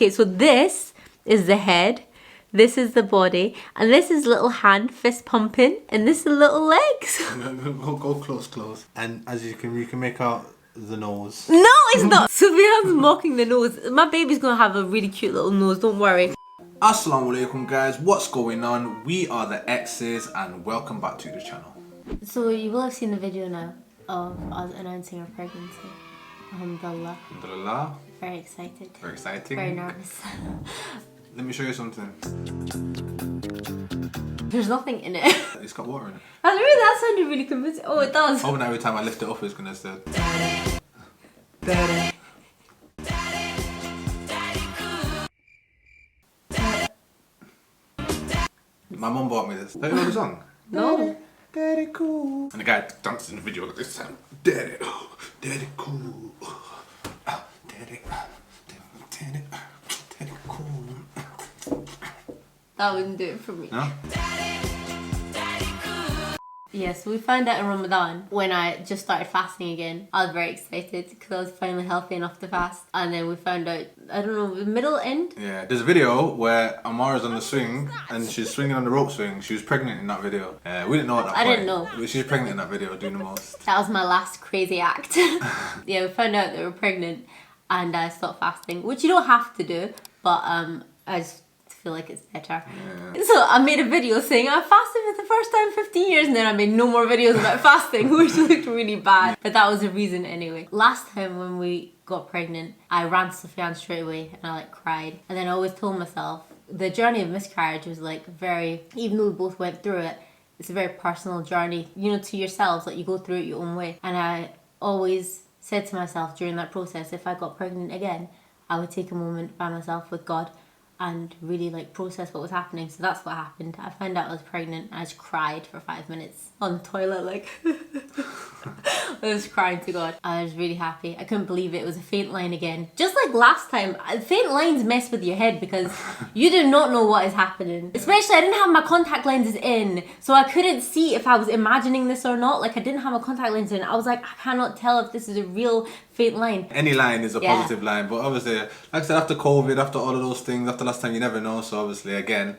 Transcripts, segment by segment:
Okay, so this is the head, this is the body, and this is little hand fist pumping, and this is little legs. Go close. And as you can make out the nose. No, it's not. Sufyan's mocking the nose. My baby's gonna have a really cute little nose, don't worry. Assalamu alaikum guys, what's going on? We are the X's and welcome back to the channel. So you will have seen the video now of us announcing our pregnancy. Alhamdulillah. Alhamdulillah. Very excited. Very exciting. Very nervous. Let me show you something. There's nothing in it. It's got water in it. That sounded really convincing. Oh, it does. Hoping every time I lift it up it's gonna say Daddy. My mum bought me this. Don't you know the song? No. Daddy cool. And the guy dances in the video like this time. Daddy, oh, daddy cool. Oh, daddy, daddy cool. That wouldn't do it for me. No? Yes, we found out in Ramadan when I just started fasting again. I was very excited because I was finally healthy enough to fast. And then we found out, I don't know, the middle end? Yeah, there's a video where Amara's on the swing and she's swinging on the rope swing. She was pregnant in that video. We didn't know at that point. I didn't know. But she was pregnant in that video doing the most. That was my last crazy act. Yeah, we found out that we were pregnant and I stopped fasting, which you don't have to do, but I just feel like it's better. Yeah. So I made a video saying I fasted for the first time in 15 years and then I made no more videos about fasting, which looked really bad. But that was the reason anyway. Last time when we got pregnant, I ran to Sufyan straight away and I like cried. And then I always told myself the journey of miscarriage was like very, even though we both went through it, it's a very personal journey, you know, to yourselves, like you go through it your own way. And I always said to myself during that process, if I got pregnant again, I would take a moment by myself with God and really like process what was happening. So that's what happened. I found out I was pregnant and I just cried for 5 minutes on the toilet, like I was crying to God. I was really happy. I couldn't believe it. It was a faint line again. Just like last time, faint lines mess with your head because you do not know what is happening. Especially I didn't have my contact lenses in, so I couldn't see if I was imagining this or not. Like I didn't have my contact lenses in. I was like, I cannot tell if this is a real faint line. Any line is a positive line, but obviously, like I said, after COVID, after all of those things, after last time, you never know. So obviously, again,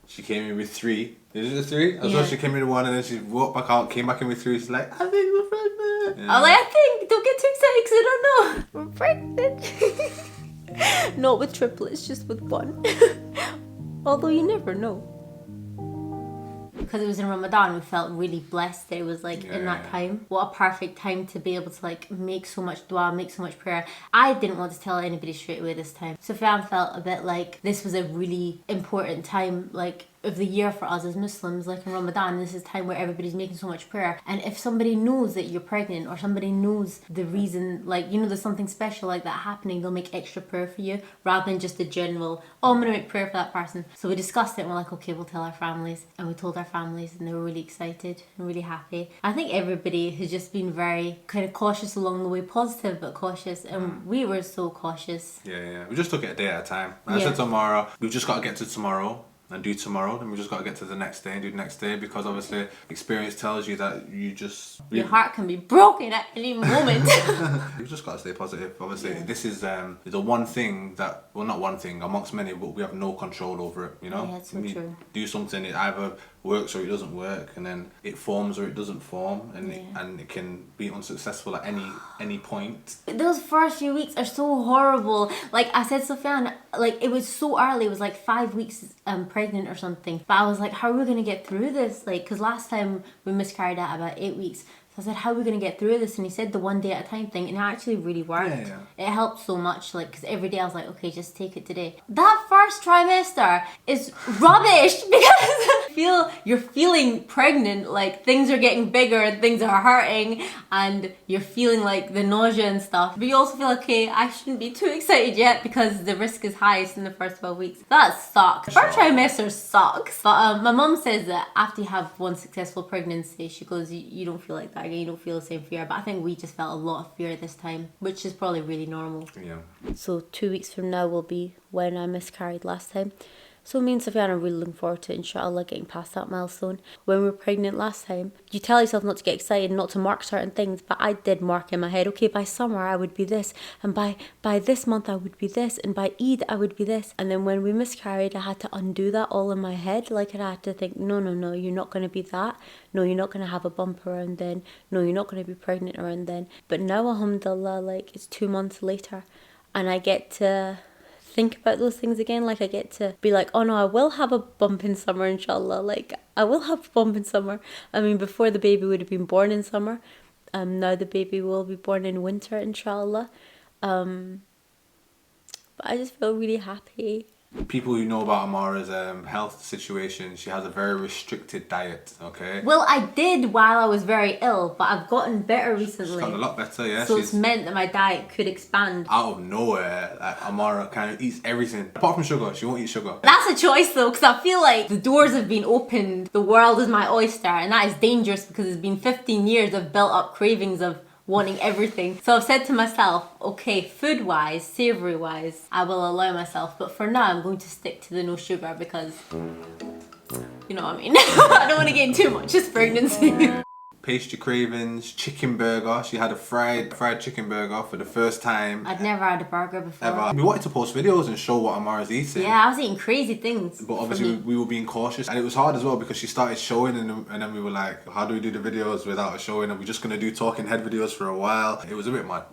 she came in with 3. Is it 3? I thought she came in with 1 and then she walked back out, came back in with 3. She's like, I think we're pregnant. Yeah. I was like, I think, don't get too excited because I don't know. We're pregnant. Not with triplets, just with 1. Although you never know. Because it was in Ramadan, we felt really blessed that it was like in that time. What a perfect time to be able to like make so much dua, make so much prayer. I didn't want to tell anybody straight away this time. Sufyan felt a bit like this was a really important time, like of the year for us as Muslims, like in Ramadan. This is a time where everybody's making so much prayer, and if somebody knows that you're pregnant or somebody knows the reason, like, you know, there's something special like that happening, they'll make extra prayer for you rather than just a general, oh, I'm gonna make prayer for that person. So we discussed it and we're like, okay, we'll tell our families, and we told our families and they were really excited and really happy. I think everybody has just been very kind of cautious along the way, positive but cautious, and we were so cautious. Yeah, we just took it a day at a time. I said tomorrow, we've just got to get to tomorrow and do tomorrow, then we just got to get to the next day and do the next day, because obviously experience tells you that your heart can be broken at any moment. You've just got to stay positive. Obviously this is the one thing that, well, not one thing amongst many, but we have no control over it, you know. Yeah, it's so true. Do something, it either works or it doesn't work, and then it forms or it doesn't form, and it can be unsuccessful at any point. Those first few weeks are so horrible. Like I said, Sufyan, like it was so early, it was like 5 weeks pregnant or something, but I was like, how are we gonna get through this? Like, because last time we miscarried at about 8 weeks. So I said, how are we going to get through this? And he said the 1 day at a time thing, and it actually really worked. It helped so much, like, because every day I was like, okay, just take it today. That first trimester is rubbish because you're feeling pregnant, like things are getting bigger and things are hurting and you're feeling like the nausea and stuff. But you also feel, okay, I shouldn't be too excited yet because the risk is highest in the first 12 weeks. That sucks. First trimester sucks. But my mum says that after you have 1 successful pregnancy, she goes, you don't feel like that again, you don't feel the same fear. But I think we just felt a lot of fear this time, which is probably really normal. Yeah. So 2 weeks from now will be when I miscarried last time. So me and Sufyan are really looking forward to, inshallah, getting past that milestone. When we were pregnant last time, you tell yourself not to get excited, not to mark certain things, but I did mark in my head, okay, by summer I would be this, and by this month I would be this, and by Eid I would be this. And then when we miscarried, I had to undo that all in my head. Like, I had to think, no, you're not going to be that. No, you're not going to have a bump around then. No, you're not going to be pregnant around then. But now, alhamdulillah, like, it's 2 months later, and I get to think about those things again. Like, I get to be like, oh no, I will have a bump in summer, inshallah. Like, I will have a bump in summer. I mean, before the baby would have been born in summer. Now the baby will be born in winter, inshallah. But I just feel really happy. People who know about Amara's health situation, she has a very restricted diet, okay? Well, I did while I was very ill, but I've gotten better recently. She's gotten a lot better, yeah. So it's meant that my diet could expand. Out of nowhere, like, Amara kind of eats everything. Apart from sugar, she won't eat sugar. That's a choice though, because I feel like the doors have been opened. The world is my oyster, and that is dangerous because it's been 15 years of built up cravings of wanting everything. So I've said to myself, okay, food wise, savoury wise, I will allow myself, but for now I'm going to stick to the no sugar because, you know what I mean? I don't want to gain too much this pregnancy. Pastry cravings, chicken burger. She had a fried chicken burger for the first time. I'd never had a burger before. Ever. We wanted to post videos and show what Amara's eating. Yeah, I was eating crazy things. But obviously we were being cautious, and it was hard as well because she started showing, and then we were like, how do we do the videos without her showing? And we're just gonna do talking head videos for a while. It was a bit mad.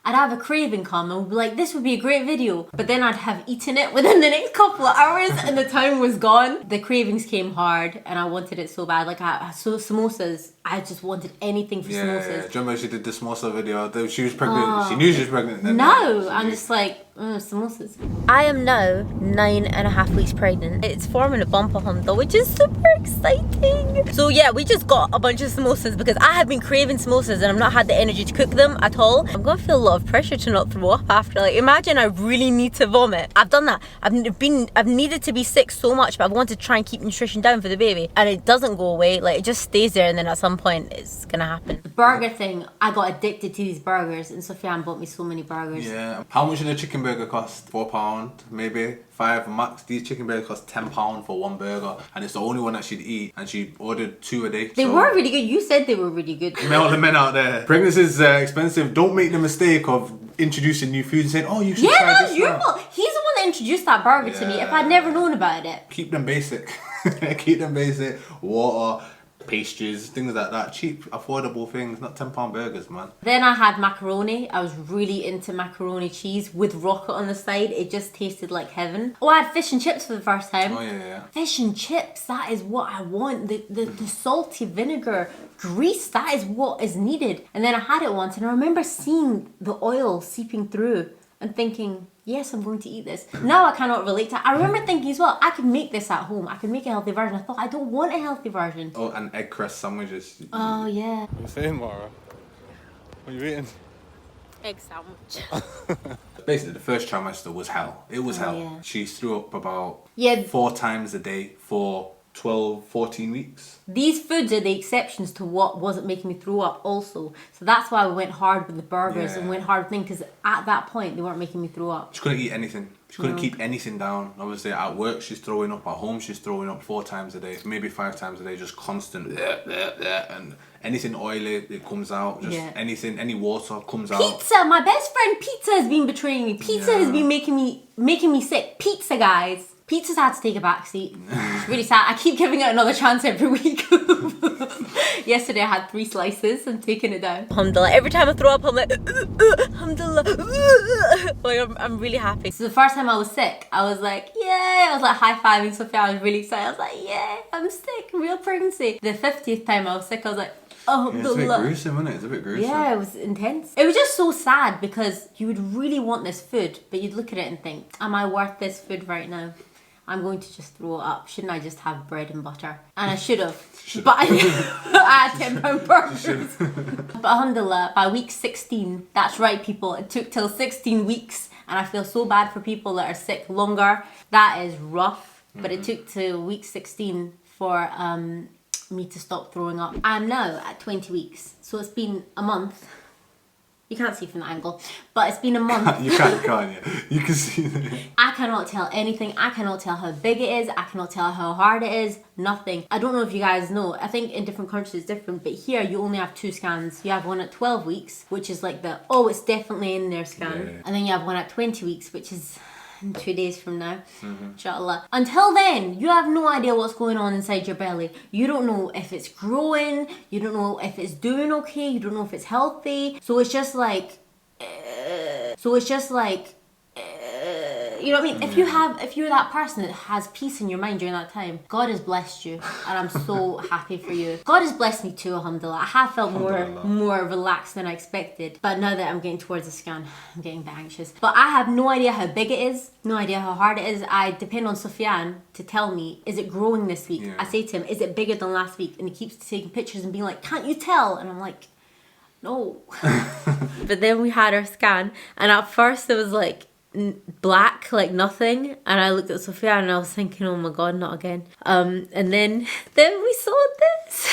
I'd have a craving come and we'd be like, this would be a great video. But then I'd have eaten it within the next couple of hours and the time was gone. The cravings came hard and I wanted it so bad. Like, samosas, I just wanted anything for samosas. Yeah. Do you remember she did the samosa video? She was pregnant. She knew she was pregnant. Then no, I'm just like, samosas. I am now 9.5 weeks pregnant. It's forming a bump, alhamdulillah, which is super exciting. So yeah, we just got a bunch of samosas because I have been craving samosas and I've not had the energy to cook them at all. I'm gonna feel a lot of pressure to not throw up after. Like, imagine I really need to vomit. I've done that. I've needed to be sick so much, but I've wanted to try and keep nutrition down for the baby, and it doesn't go away. Like, it just stays there, and then at some point it's gonna happen. The burger thing, I got addicted to these burgers, and Sufyan bought me so many burgers. Yeah. How much did a chicken burger cost? £4, maybe? 5 max. These chicken burgers cost £10 for one burger, and it's the only one that she'd eat, and she ordered 2 a day. They were really good. You said they were really good. All the men out there, pregnancy is expensive. Don't make the mistake of introducing new food and saying, oh, you should try this. Your fault. He's the one that introduced that burger to me. If I'd never known about it. Keep them basic. Keep them basic. Water, pastries, things like that. Cheap, affordable things, not £10 burgers, man. Then I had macaroni. I was really into macaroni cheese with rocket on the side. It just tasted like heaven. Oh, I had fish and chips for the first time. Oh yeah. Fish and chips, that is what I want. The salty vinegar grease, that is what is needed. And then I had it once and I remember seeing the oil seeping through and thinking, yes, I'm going to eat this. Now I cannot relate to it. I remember thinking as well, I could make this at home. I could make a healthy version. I thought, I don't want a healthy version. Oh, and egg crust sandwiches. Oh, yeah. What are you saying, Mara? What are you eating? Egg sandwich. Basically, the first trimester was hell. It was hell. Yeah. She threw up about 4 4 times a day for 12, 14 weeks. These foods are the exceptions to what wasn't making me throw up also. So that's why we went hard with the burgers and went hard with things, because at that point they weren't making me throw up. She couldn't eat anything. She couldn't keep anything down. Obviously at work she's throwing up, at home she's throwing up 4 times a day, maybe 5 times a day, just constant and anything oily, it comes out. Just anything, any water comes out. Pizza! My best friend Pizza has been betraying me. Pizza has been making me sick. Pizza, guys. Pizza's had to take a back seat. It's really sad. I keep giving it another chance every week. Yesterday I had 3 slices and taking it down. Alhamdulillah. Every time I throw up, I'm like, alhamdulillah. Like, I'm really happy. So the first time I was sick, I was like, yay. I was like high-fiving Sophia. I was really excited. I was like, yeah, I'm sick. Real pregnancy. The 50th time I was sick, I was like, oh, it's a bit gruesome, isn't it? It's a bit gruesome. Yeah, it was intense. It was just so sad because you would really want this food, but you'd look at it and think, am I worth this food right now? I'm going to just throw it up. Shouldn't I just have bread and butter? And I should have. But I had £10 burgers. But alhamdulillah, by week 16, that's right people, it took till 16 weeks. And I feel so bad for people that are sick longer. That is rough. But it took to week 16 for me to stop throwing up. I'm now at 20 weeks. So it's been a month. You can't see from the angle, but it's been a month. You can't you? You can see that. I cannot tell anything. I cannot tell how big it is. I cannot tell how hard it is. Nothing. I don't know if you guys know. I think in different countries it's different, but here you only have 2 scans. You have one at 12 weeks, which is like the, oh, it's definitely in there scan. Yeah. And then you have one at 20 weeks, which is in 2 days from now, inshallah. Until then, you have no idea what's going on inside your belly. You don't know if it's growing. You don't know if it's doing okay. You don't know if it's healthy. So it's just like, you know what I mean? If you're that person that has peace in your mind during that time, God has blessed you, and I'm so happy for you. God has blessed me too, alhamdulillah. I have felt more relaxed than I expected, but now that I'm getting towards the scan, I'm getting a bit anxious. But I have no idea how big it is, no idea how hard it is. I depend on Sufyan to tell me, is it growing this week? Yeah. I say to him, is it bigger than last week? And he keeps taking pictures and being like, can't you tell? And I'm like, no. But then we had our scan, and at first it was like black, like nothing, and I looked at Sophia and I was thinking, oh my god, not again. And then we saw this.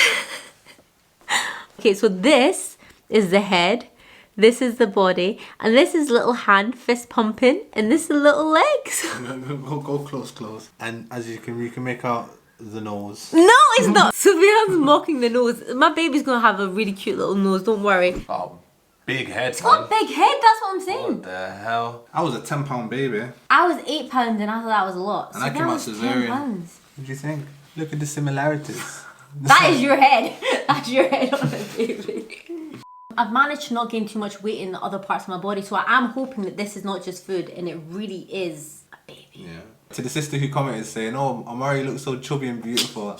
Okay, so this is the head, this is the body, and this is little hand fist pumping, and this is little legs. Go close. And as you can make out the nose. No, it's not. Sophia's mocking the nose. My baby's gonna have a really cute little nose, don't worry. Oh, big head. It's got a big head, that's what I'm saying. What the hell? I was a 10-pound baby. I was £8 and I thought that was a lot. And I came out cesarean. £10. What do you think? Look at the similarities. That is your head. That's your head on a baby. I've managed to not gain too much weight in the other parts of my body, so I am hoping that this is not just food and it really is a baby. Yeah. To the sister who commented saying, oh, Amari looks so chubby and beautiful.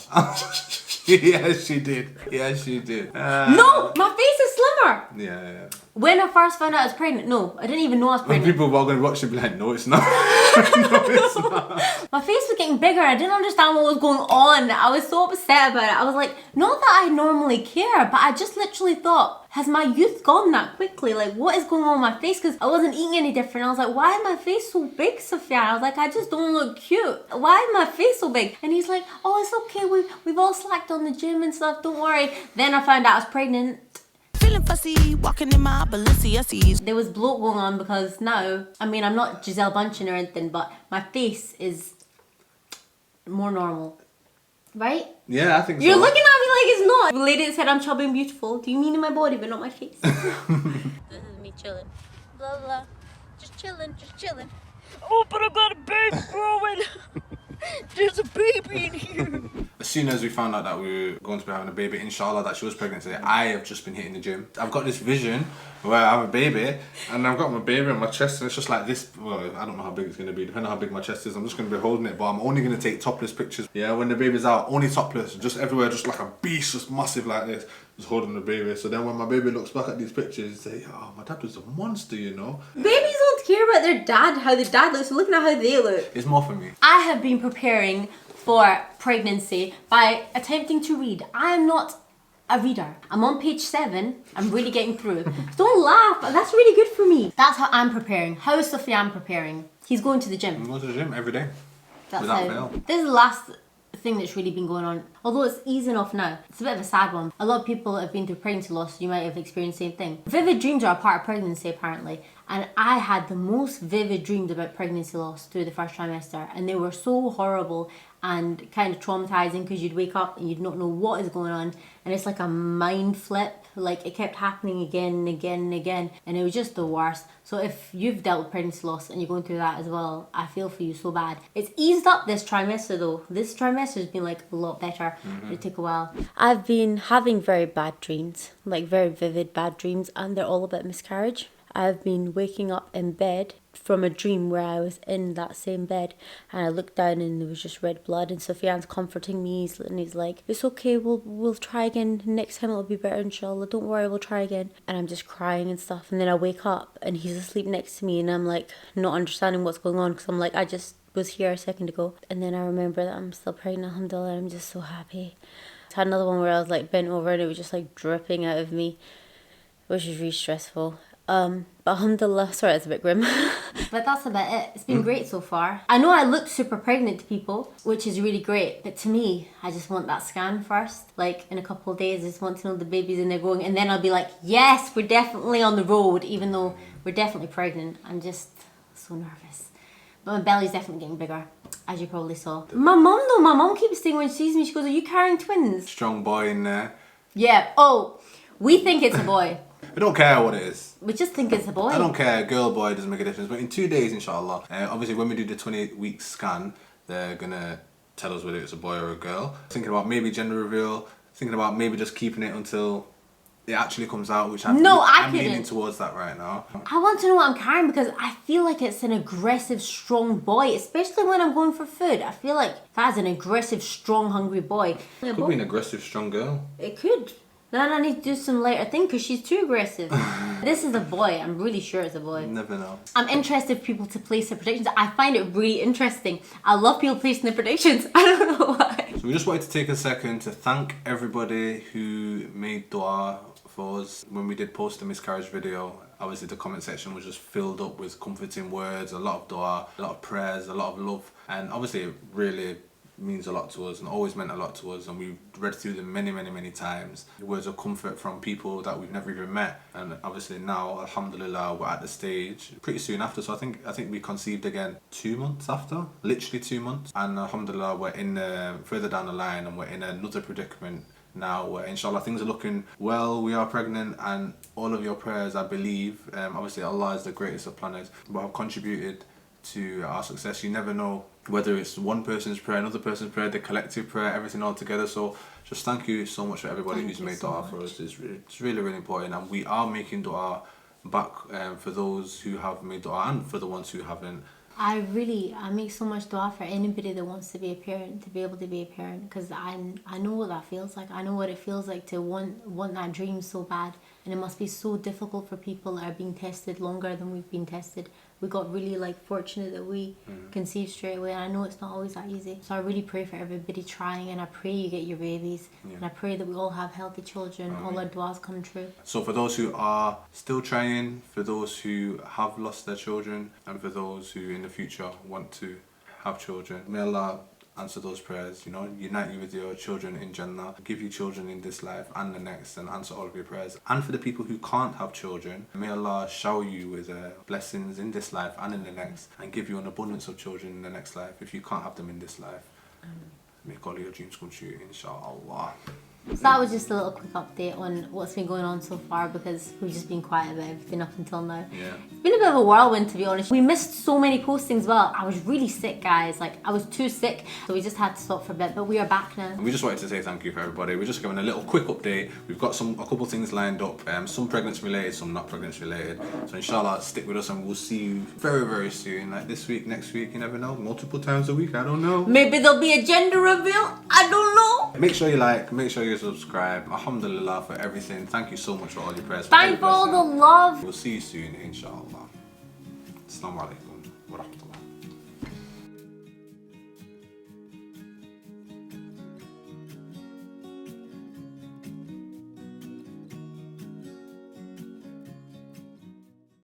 Yes, she did. Yes, she did. No, my face is slimmer. Yeah. When I first found out I was pregnant, no, I didn't even know I was When pregnant. people were going to watch it, be like, no, it's not. No, it's not. My face was getting bigger. I didn't understand what was going on. I was so upset about it. I was like, not that I normally care, but I just literally thought, has my youth gone that quickly? Like, what is going on with my face? Because I wasn't eating any different. I was like, why is my face so big, Sophia? I was like, I just don't look cute. Why is my face so big? And he's like, oh, it's okay. We've all slacked on the gym and stuff. Don't worry. Then I found out I was pregnant. Feeling fussy, walking in my Balenciagas. There was bloat going on because now, I mean, I'm not Giselle Bundchen or anything, but my face is more normal. Right? Yeah, I think so. You're looking at me like it's not. The lady that said I'm chubby and beautiful. Do you mean in my body but not my face? This is me chilling. Blah, blah. Just chilling. Oh, but I got a baby growing. There's a baby in here. As soon as we found out that we were going to be having a baby, inshallah, that she was pregnant today, I have just been hitting the gym. I've got this vision where I have a baby, and I've got my baby on my chest, and it's just like this. Well, I don't know how big it's going to be, depending on how big my chest is. I'm just going to be holding it, but I'm only going to take topless pictures. Yeah, when the baby's out, only topless, just everywhere, just like a beast, just massive like this, just holding the baby. So then when my baby looks back at these pictures, he'd say, oh, my dad was a monster, you know. Babies don't care about their dad, how their dad looks. Looking at how they look. It's more for me. I have been preparing for pregnancy by attempting to read. I am not a reader. I'm on page 7. I'm really getting through. Don't laugh. That's really good for me. That's how I'm preparing. How is Sufyan preparing? He's going to the gym. I go to the gym every day. That's without how. fail. This is the last thing that's really been going on. Although it's easing off now. It's a bit of a sad one. A lot of people have been through pregnancy loss. So you might have experienced the same thing. Vivid dreams are a part of pregnancy apparently. And I had the most vivid dreams about pregnancy loss through the first trimester. And they were so horrible and kind of traumatizing because you'd wake up and you'd not know what is going on. And it's like a mind flip. Like it kept happening again and again and again. And it was just the worst. So if you've dealt with pregnancy loss and you're going through that as well, I feel for you so bad. It's eased up this trimester though. This trimester has been like a lot better. It took a while. I've been having very bad dreams. Like very vivid bad dreams. And they're all about miscarriage. I've been waking up in bed from a dream where I was in that same bed and I looked down and there was just red blood, and Sufyan's comforting me and he's like, it's okay, we'll try again, next time it'll be better inshallah, don't worry, we'll try again. And I'm just crying and stuff, and then I wake up and he's asleep next to me and I'm like not understanding what's going on because I'm like, I just was here a second ago. And then I remember that I'm still pregnant, alhamdulillah, and I'm just so happy. I had another one where I was like bent over and it was just like dripping out of me, which is really stressful. But But alhamdulillah, sorry, that's a bit grim. But that's about it. It's been great so far. I know I look super pregnant to people, which is really great. But to me, I just want that scan first. Like in a couple of days, I just want to know the baby's in there going. And then I'll be like, yes, we're definitely on the road, even though we're definitely pregnant. I'm just so nervous. But my belly's definitely getting bigger, as you probably saw. My mum keeps saying when she sees me, she goes, are you carrying twins? Strong boy in there. Yeah. Oh, we think it's a boy. I don't care what it is. We just think it's a boy. I don't care, girl, boy, doesn't make a difference. But in 2 days, inshallah, obviously when we do the 28-week scan, they're gonna tell us whether it's a boy or a girl. Thinking about maybe gender reveal, thinking about maybe just keeping it until it actually comes out, which I'm leaning towards that right now. I want to know what I'm carrying because I feel like it's an aggressive, strong boy, especially when I'm going for food. I feel like that's an aggressive, strong, hungry boy. Could be an aggressive, strong girl. It could. Then I need to do some lighter thing because she's too aggressive. This is a boy. I'm really sure it's a boy. Never know. I'm interested for people to place their predictions. I find it really interesting. I love people placing their predictions. I don't know why. So we just wanted to take a second to thank everybody who made dua for us. When we did post the miscarriage video, obviously the comment section was just filled up with comforting words, a lot of dua, a lot of prayers, a lot of love. And obviously it really means a lot to us and always meant a lot to us, and we read through them many times. Words of comfort from people that we've never even met, and obviously now alhamdulillah we're at the stage pretty soon after. So I think we conceived again 2 months after, literally 2 months, and alhamdulillah we're in further down the line and we're in another predicament now where inshallah things are looking well. We are pregnant, and all of your prayers, I believe, obviously Allah is the greatest of planners, but have contributed to our success. You never know whether it's one person's prayer, another person's prayer, the collective prayer, everything all together. So just thank you so much for everybody who's made dua for us. It's really important, and we are making dua back for those who have made dua and for the ones who haven't. I make so much dua for anybody that wants to be a parent, to be able to be a parent, because I know what that feels like. I know what it feels like to want that dream so bad, and it must be so difficult for people that are being tested longer than we've been tested. We got really fortunate that we conceived straight away, and I know it's not always that easy. So I really pray for everybody trying, and I pray you get your babies, and I pray that we all have healthy children, all our duas come true. So for those who are still trying, for those who have lost their children, and for those who in the future want to have children, may Allah answer those prayers, you know, unite you with your children in Jannah, give you children in this life and the next, and answer all of your prayers. And for the people who can't have children, may Allah shower you with blessings in this life and in the next, and give you an abundance of children in the next life if you can't have them in this life. Make all your dreams come true, inshallah. So that was just a little quick update on what's been going on so far, because we've just been quiet about everything up until now. Yeah. It's been a bit of a whirlwind, to be honest. We missed so many postings. Well, I was really sick, guys. I was too sick, so we just had to stop for a bit, but we are back now. And we just wanted to say thank you for everybody. We're just giving a little quick update. We've got a couple things lined up, some pregnancy related, some not pregnancy related. So inshallah, stick with us and we'll see you very soon. Like this week, next week, you never know. Multiple times a week, I don't know. Maybe there'll be a gender reveal. I don't know. Make sure you like, make sure you subscribe. Alhamdulillah for everything. Thank you so much for all your prayers. Thank you for all the love. We'll see you soon, inshallah. Assalamu alaikum wa rahmatullah.